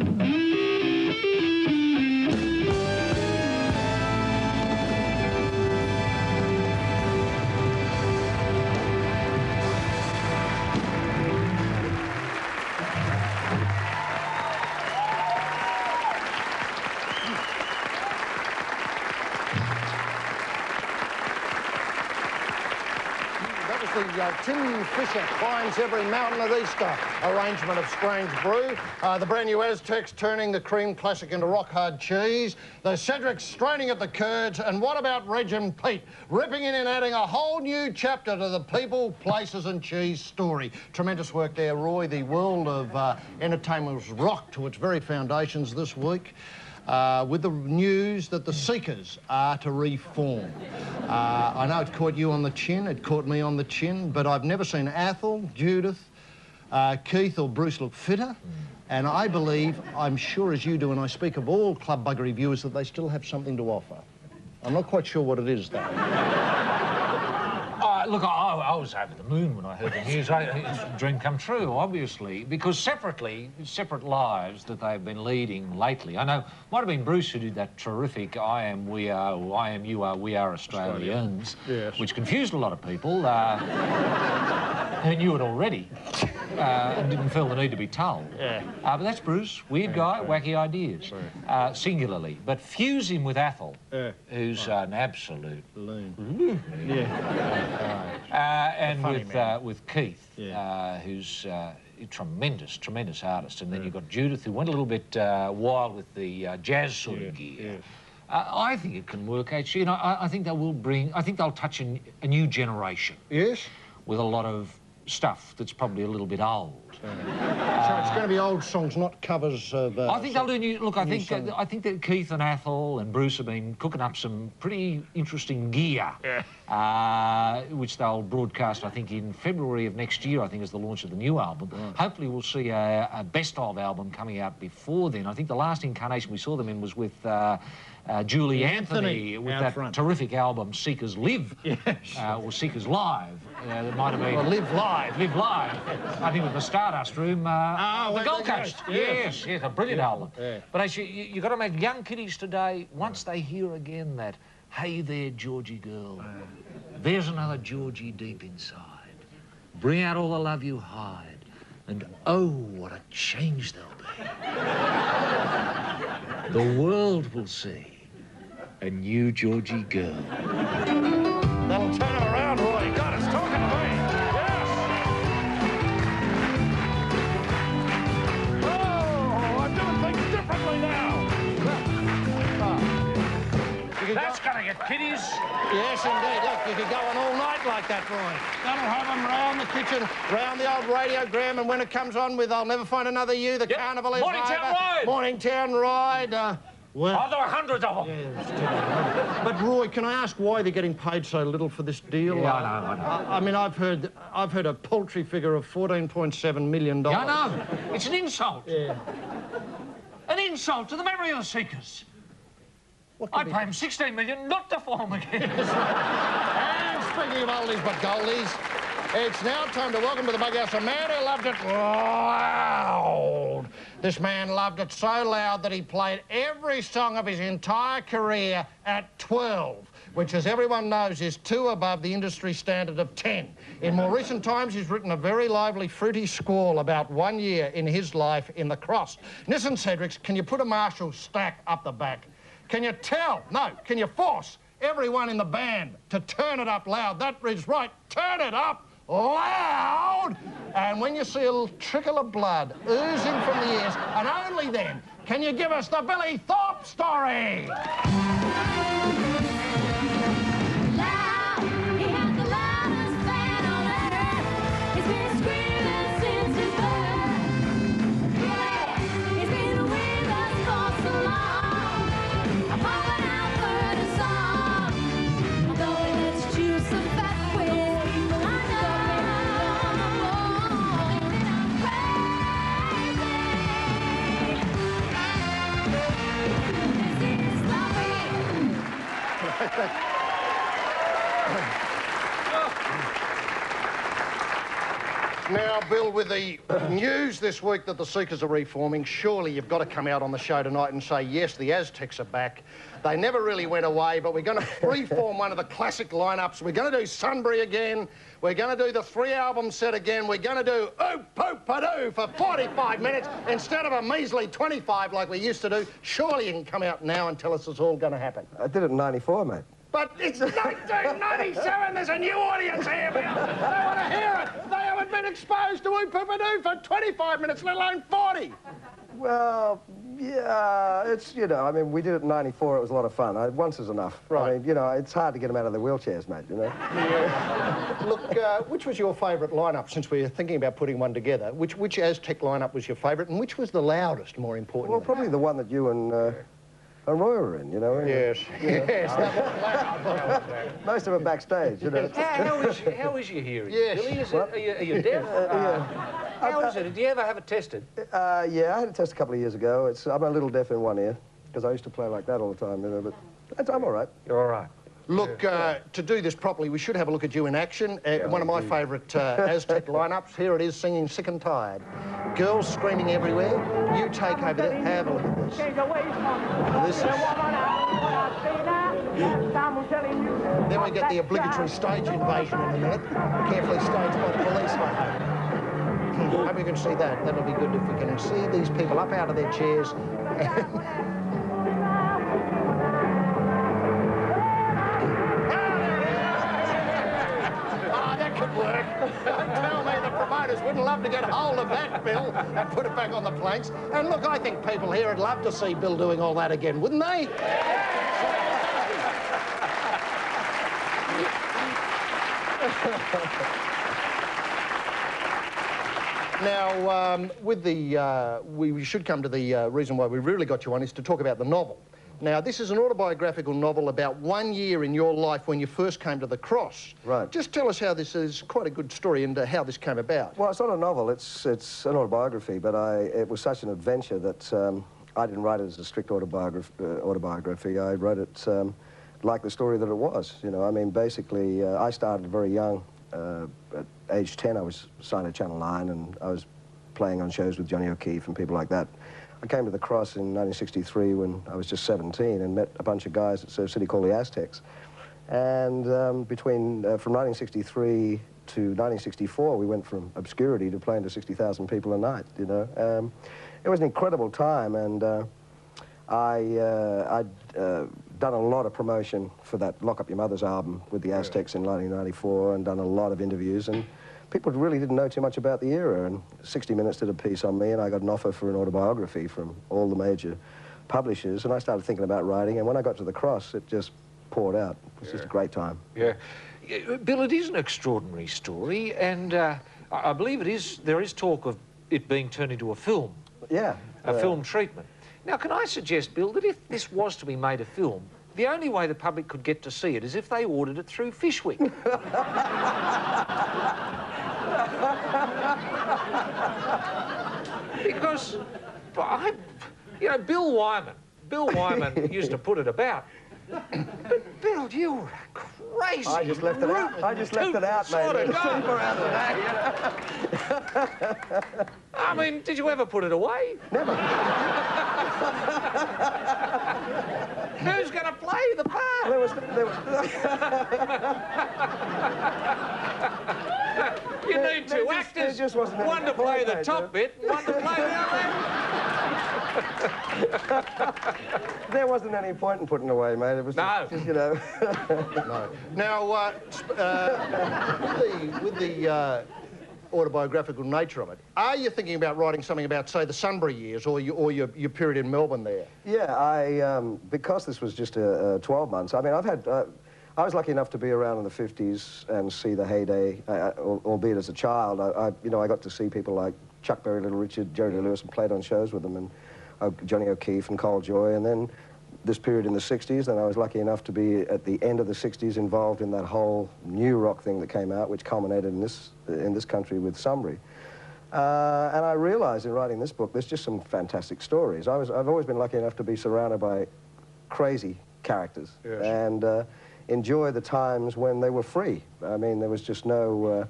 That was the Tim Fisher Climbs Every Mountain of Easter arrangement of Strange Brew. The brand new Aztecs turning the cream classic into rock hard cheese. The Cedrics straining at the curds. And what about Reg and Pete ripping in and adding a whole new chapter to the people, places and cheese story. Tremendous work there, Roy. The world of entertainment was rocked to its very foundations this week. With the news that the Seekers are to reform. I know it caught you on the chin, it caught me on the chin, but I've never seen Athol, Judith, Keith or Bruce look fitter, and I believe, I'm sure as you do, and I speak of all Club Buggery viewers, that they still have something to offer. I'm not quite sure what it is, though. Look, I was over the moon when I heard the news. It's a dream come true, obviously, because separate lives that they've been leading lately. I know, might have been Bruce who did that terrific I am, we are, or I am, you are, we are Australians, yes. Which confused a lot of people who knew it already and didn't feel the need to be told. Yeah. But that's Bruce, weird guy, wacky ideas, singularly. But fuse him with Athol, who's an absolute Loon. and with Keith, who's a tremendous artist. And then you've got Judith, who went a little bit wild with the jazz sort of gear. I think it can work, actually, and I think they'll touch a new generation. Yes? With a lot of stuff that's probably a little bit old. So it's going to be old songs, not covers of... I think they'll do new... Look, I think that Keith and Athol and Bruce have been cooking up some pretty interesting gear, which they'll broadcast, I think, in February of next year, I think, is the launch of the new album. Right. Hopefully we'll see a best-of album coming out before then. I think the last incarnation we saw them in was with... Julie Anthony with that terrific album Seekers Live, or Seekers Live. It might have been... Or Live Live. Live Live. I think with the Stardust Room, the Gold Coast. Yes, a brilliant album. Yeah. But actually, you've got to make young kiddies today, once they hear again that, hey there, Georgie girl, there's another Georgie deep inside. Bring out all the love you hide, and oh, what a change there'll be. The world will see a new Georgie girl. That'll turn him around, Roy. God, it's talking to me. Yes. Oh, I'm doing things differently now. That's gonna get kiddies. Yes, indeed. Look, you could go on all night like that, Roy. That'll have them round the kitchen, round the old radiogram, and when it comes on with I'll Never Find Another You, the carnival is Morningtown over. Ride. Morningtown Ride. Well, there are hundreds of them. Yeah, but Roy, can I ask why they're getting paid so little for this deal? Yeah, I know. I mean, I've heard a paltry figure of $14.7 million. Yeah, I know. It's an insult. Yeah. An insult to the memory of the Seekers. I'd pay him $16 million not to form again. And speaking of oldies but goldies, it's now time to welcome to the Bug House a man who loved it loud. This man loved it so loud that he played every song of his entire career at 12. which, as everyone knows, is 2 above the industry standard of 10. In more recent times, he's written a very lively, fruity squall about 1 year in his life in the cross. Nissan Cedrics, can you put a Marshall stack up the back? Can you can you force everyone in the band to turn it up loud? That is right, turn it up loud! And when you see a little trickle of blood oozing from the ears, and only then can you give us the Billy Thorpe story. Now, Bill, with the news this week that the Seekers are reforming, surely you've got to come out on the show tonight and say, yes, the Aztecs are back. They never really went away, but we're going to reform one of the classic lineups. We're going to do Sunbury again. We're going to do the 3-album set again. We're going to do Oop-Poop-a-Doo for 45 minutes instead of a measly 25 like we used to do. Surely you can come out now and tell us it's all going to happen. I did it in '94, mate. But it's 1997. There's a new audience here, Bill. They want to hear it. They haven't been exposed to Oop-Poop-a-Doo for 25 minutes, let alone 40. Well, yeah, it's, you know, I mean, we did it in '94. It was a lot of fun. Once is enough. Right. I mean, you know, it's hard to get them out of their wheelchairs, mate, you know? Yeah. Look, which was your favourite lineup, since we were thinking about putting one together? Which Aztec lineup was your favourite, and which was the loudest, more importantly? Well, probably the one that you and Roy were in, you know? Yes, yes, that was loud. Most of it backstage, you know? How is your hearing? Yes. Billy, are you deaf? How is it? Did you ever have it tested? Yeah, I had a test a couple of years ago. I'm a little deaf in one ear, because I used to play like that all the time, you know, but I'm all right. You're all right. Look, to do this properly, we should have a look at you in action. One of my favourite Aztec lineups. Here it is, singing Sick and Tired. Girls screaming everywhere. You take over there. Have a look at this. This is... Then we get the obligatory stage invasion in a minute, carefully staged by the police. Hope you can see that. That'll be good if we can see these people up out of their chairs. Work. Tell me the promoters wouldn't love to get hold of that, Bill, and put it back on the planks. And look, I think people here would love to see Bill doing all that again, wouldn't they? Now, with the, we should come to the reason why we really got you on is to talk about the novel. Now, this is an autobiographical novel about 1 year in your life when you first came to the Cross. Right. Just tell us how this is quite a good story and how this came about. Well, it's not a novel, it's an autobiography, but it was such an adventure that I didn't write it as a strict autobiography. I wrote it like the story that it was, you know. I mean, basically, I started very young. At age 10, I was signed to Channel 9, and I was playing on shows with Johnny O'Keefe and people like that. I came to the Cross in 1963 when I was just 17 and met a bunch of guys at Surf City called the Aztecs. And from 1963 to 1964, we went from obscurity to playing to 60,000 people a night, you know. It was an incredible time, and I'd done a lot of promotion for that Lock Up Your Mother's album with the Aztecs in 1994 and done a lot of interviews, and people really didn't know too much about the era, and 60 Minutes did a piece on me, and I got an offer for an autobiography from all the major publishers, and I started thinking about writing, and when I got to the Cross, it just poured out. It was just a great time. Yeah. Bill, it is an extraordinary story, and I believe there is talk of it being turned into a film. Yeah. A film treatment. Now, can I suggest, Bill, that if this was to be made a film, the only way the public could get to see it is if they ordered it through Fishwick. Because, you know, Bill Wyman used to put it about. But, Bill, you were crazy. I just left it out. I just left it out, mate. Sort of guy. I mean, did you ever put it away? Never. Who's going to play the part? there was You need two actors. just wasn't any one to play point, the mate, top bit, and one to play the other. There wasn't any point in putting away, mate. It was No. just, you know. No. Now, with the autobiographical nature of it, are you thinking about writing something about, say, the Sunbury years or your period in Melbourne there? Yeah, because this was just 12 months, I mean, I was lucky enough to be around in the 50s and see the heyday, albeit as a child. I got to see people like Chuck Berry, Little Richard, Jerry Lee Lewis, and played on shows with them, and Johnny O'Keefe and Cole Joy, and then this period in the 60s, then I was lucky enough to be at the end of the 60s involved in that whole new rock thing that came out, which culminated in this country with Sunbury. And I realized in writing this book, there's just some fantastic stories. I've always been lucky enough to be surrounded by crazy characters. Yes. And enjoy the times when they were free. I mean, there was just no,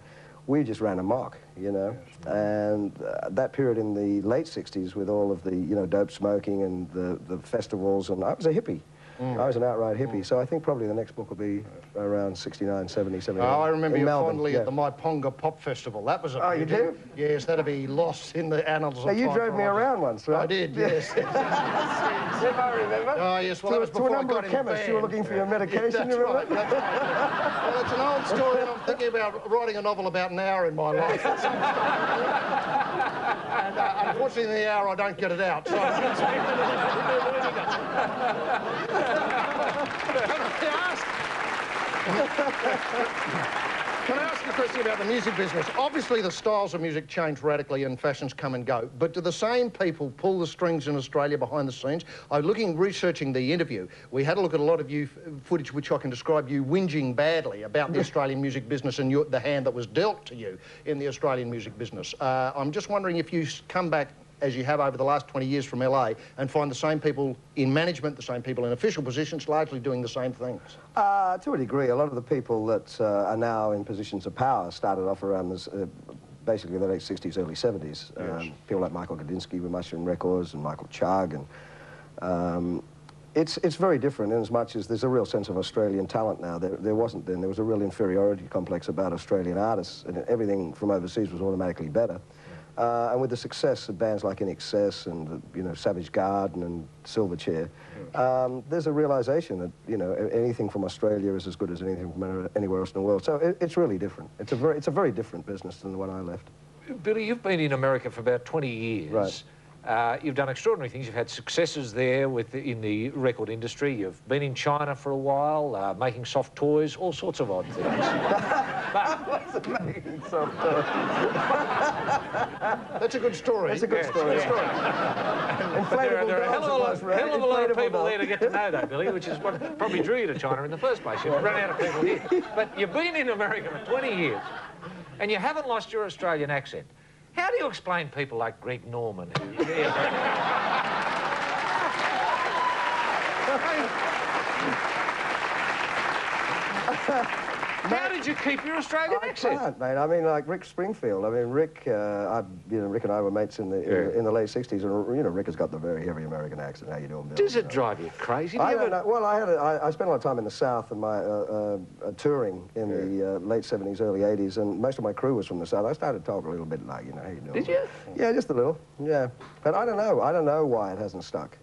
we just ran amok, you know. Yes. And that period in the late 60s with all of the, dope smoking and the festivals, and I was a hippie. I was an outright hippie, so I think probably the next book will be around 69, 70, 78. Oh, I remember you Melbourne, fondly at the Myponga Pop Festival. That was a... Oh, you do? Yes, that'd be lost in the annals of Now, you drove me around once, right? I did, yes. If I remember. Oh, yes, well, that was before I got in chemists, band. you were looking for your medication, Yeah, that's you remember? right, that's right. Well, it's an old story, and I'm thinking about writing a novel about an hour in my life. And unfortunately, in the hour, I don't get it out, so... Can I ask you a question about the music business? Obviously, the styles of music change radically and fashions come and go, but do the same people pull the strings in Australia behind the scenes? Researching the interview, we had a look at a lot of footage which I can describe you whinging badly about the Australian music business and the hand that was dealt to you in the Australian music business. I'm just wondering if you come back, as you have over the last 20 years from LA, and find the same people in management, the same people in official positions, largely doing the same things? To a degree. A lot of the people that are now in positions of power started off around this, basically the late 60s, early 70s. Yes. People like Michael Gudinski with Mushroom Records and Michael Chugg. And it's very different in as much as there's a real sense of Australian talent now. There wasn't then. There was a real inferiority complex about Australian artists, and everything from overseas was automatically better. And with the success of bands like In Excess and, Savage Garden and Silverchair, there's a realization that, anything from Australia is as good as anything from anywhere else in the world. So it's really different. It's a very different business than the one I left. Billy, you've been in America for about 20 years. Right. You've done extraordinary things. You've had successes there in the record industry. You've been in China for a while, making soft toys, all sorts of odd things. Making soft toys. That's a good story. That's a good story. There are a hell of a lot of people there to get to know, though, Billy, which is what probably drew you to China in the first place. You've run out of people here. But you've been in America for 20 years, and you haven't lost your Australian accent. How do you explain people like Greg Norman? How did you keep your Australian accent? I can't, mate. I mean, like Rick Springfield. I mean, Rick, Rick and I were mates in the late 60s, and Rick has got the very heavy American accent. How you doing, Bill? Does it drive you crazy? I don't know. Well, I spent a lot of time in the South and my touring in the late 70s, early 80s, and most of my crew was from the South. I started to talk a little bit like, how you doing? Did you? Yeah, just a little. Yeah, but I don't know. I don't know why it hasn't stuck.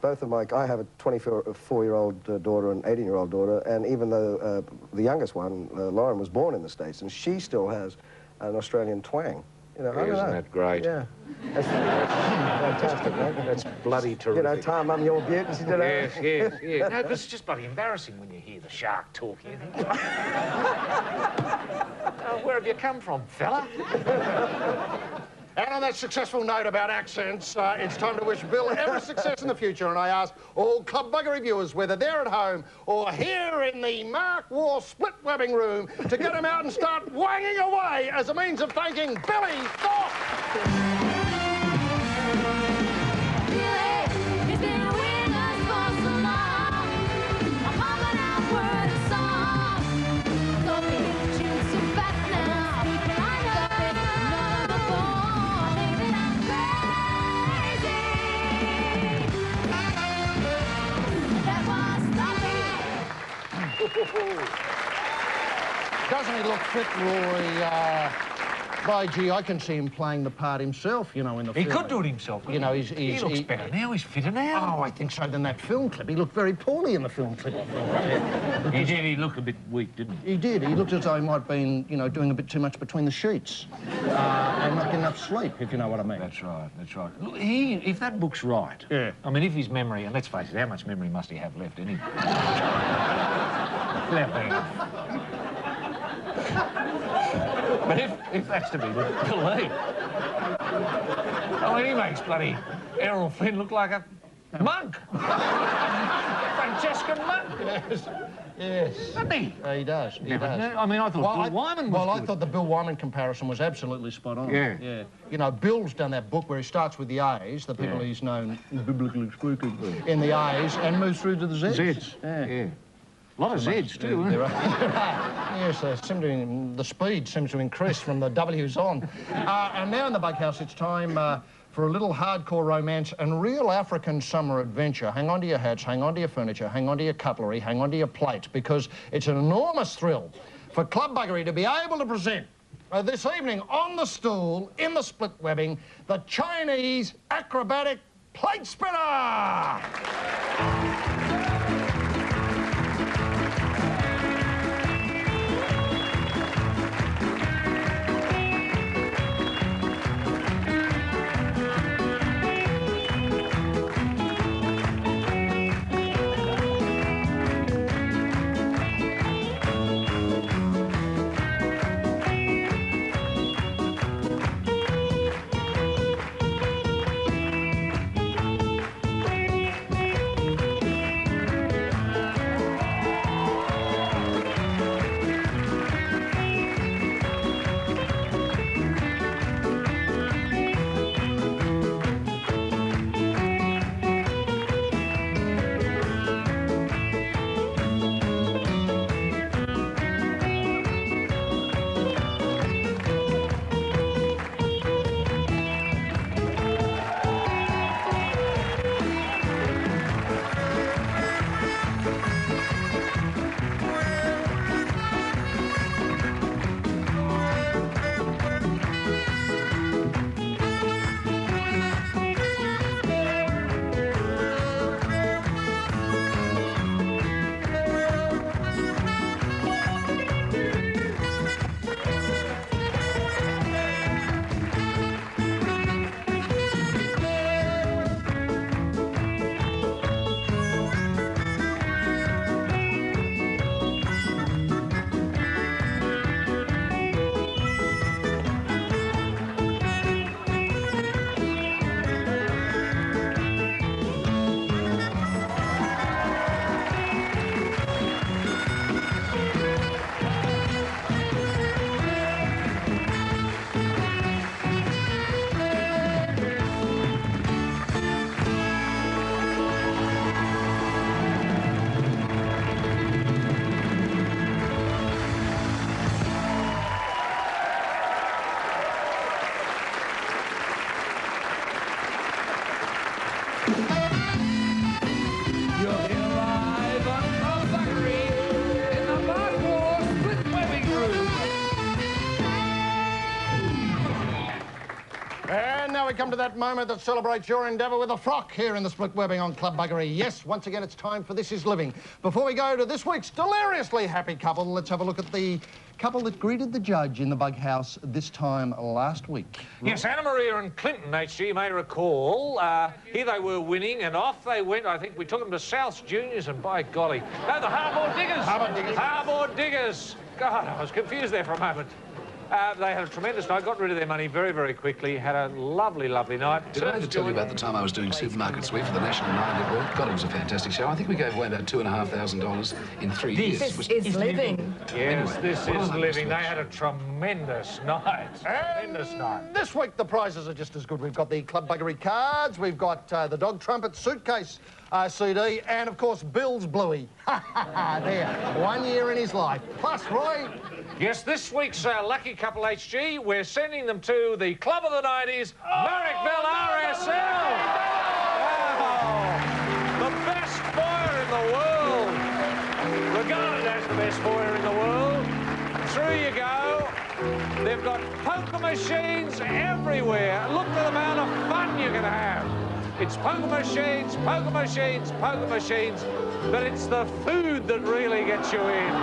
Both of I have a 24-year-old daughter and 18-year-old daughter, and even though the youngest one, Lauren, was born in the States, and she still has an Australian twang. I don't know. Isn't that great? Yeah. That's fantastic, mate. That's bloody terrific. Tom, I'm your beauty. Yes. No, because it's just bloody embarrassing when you hear the shark talking. Where have you come from, fella? And on that successful note about accents, it's time to wish Bill every success in the future, and I ask all Club Buggery viewers, whether they're at home or here in the Mark War split webbing room, to get them out and start wanging away as a means of thanking Billy Thorpe. doesn't he look fit, Rory? By gee, I can see him playing the part himself, you know, in the film. He could do it himself. You know, he looks better now. He's fitter now. Oh, I think so than that film clip. He looked very poorly in the film clip. He did. He looked a bit weak, didn't he? He did. He looked as though he might have been, you know, doing a bit too much between the sheets and not getting enough sleep, if you know what I mean. That's right. That's right. Look, if that book's right. Yeah. I mean, if his memory, and let's face it, how much memory must he have left anyway? Without being But if that's to be believed, I mean, he makes bloody Errol Flynn look like a monk. Franciscan monk. Yes. Yes. Doesn't he? He does. He does. I mean, I thought Bill Wyman was Well, good. I thought the Bill Wyman comparison was absolutely spot on. Yeah. Yeah. You know, Bill's done that book where he starts with the A's, the people he's known, biblically speaking, in the A's, and moves through to the Z's. Z's. Yeah. A lot of Z's too, isn't There it? are. Yes, the speed seems to increase from the W's on. And now in the Bughouse, it's time for a little hardcore romance and real African summer adventure. Hang on to your hats, hang on to your furniture, hang on to your cutlery, hang on to your plates, because it's an enormous thrill for Club Buggery to be able to present this evening on the stool, in the split webbing, the Chinese acrobatic plate spinner! We come to that moment that celebrates your endeavour with a frock here in the split webbing on Club Buggery. Yes, once again, it's time for This Is Living. Before we go to this week's deliriously happy couple, let's have a look at the couple that greeted the judge in the Bughouse this time last week. Yes, Anna Maria and Clinton, HG, you may recall. Here they were winning, and off they went. I think we took them to South's Juniors, and by golly... No, the Hardboard Diggers! Hardboard Diggers. Hardboard Diggers! God, I was confused there for a moment. They had a tremendous night, got rid of their money very, very quickly, had a lovely, lovely night. Did I ever tell you about the time I was doing Supermarket Sweep for the National Nine Network? God, it was a fantastic show. I think we gave away about $2,500 in 3 years. This is living. Yes, Anyway, this what is a living. They nice had a tremendous night. Tremendous night. This week, the prizes are just as good. We've got the Club Buggery cards, we've got the Dog Trumpet suitcase CD, and, of course, Bill's Bluey. There, 1 year in his life. Plus, Roy... Yes, this week's lucky couple, HG, we're sending them to the Club of the 90s, Marrickville RSL. Wow. The best foyer in the world. Regarded as the best foyer in the world. 3 They've got poker machines everywhere. Look at the amount of fun you're going to have. It's poker machines, poker machines, poker machines, but it's the food that really gets you in.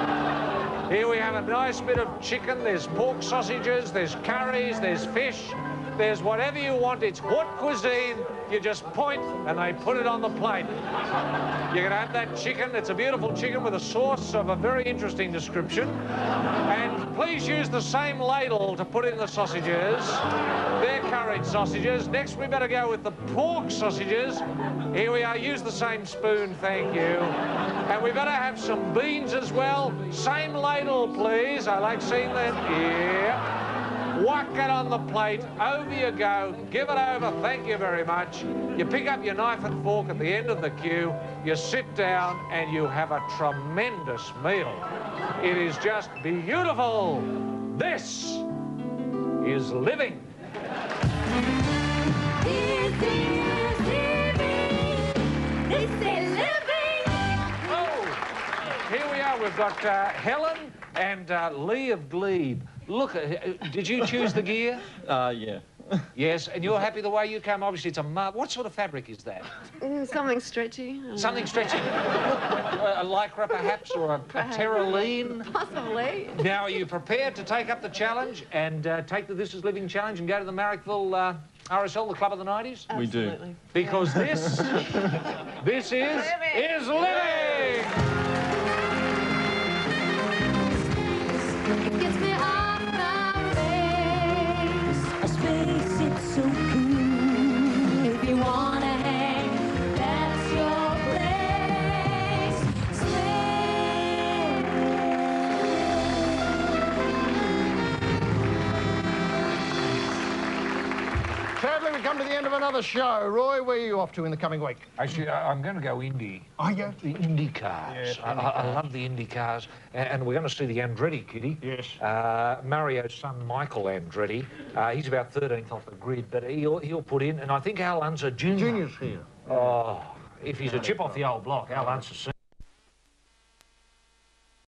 Here we have a nice bit of chicken. There's pork sausages, there's curries, there's fish. There's whatever you want. It's haute cuisine. You just point and they put it on the plate. You're going to have that chicken. It's a beautiful chicken with a sauce of a very interesting description. And please use the same ladle to put in the sausages. They're curried sausages. Next, we better go with the pork sausages. Here we are. Use the same spoon, thank you. And we better have some beans as well. Same ladle, please. I like seeing that. Yeah. Whack it on the plate, over you go, give it over, thank you very much. You pick up your knife and fork at the end of the queue, you sit down and you have a tremendous meal. It is just beautiful. This is living. This is living. This is living. Oh, here we are. We've got Helen and Lee of Glebe. Look, did you choose the gear? Yeah. Yes, and you're happy the way you come? Obviously, it's a what sort of fabric is that? Something stretchy. Something stretchy? A lycra, perhaps, or a terraline? Possibly. Now, are you prepared to take up the challenge and take the This Is Living challenge and go to the Marrickville RSL, the Club of the 90s? Absolutely. We do. Because this is living! It gets me off my face. A space, it's so cool. If you wanna hang, that's your place. Sadly, we come to the end of another show. Roy, where are you off to in the coming week? Actually, I'm going to go Indy. Are you? The Indy cars. Yes, I love the Indy cars. And we're going to see the Andretti, Kitty. Yes. Mario's son, Michael Andretti. He's about 13th off the grid, but he'll put in, and I think Al Unser Jr. Junior's here. Oh, if he's a chip off the old block, Al Unser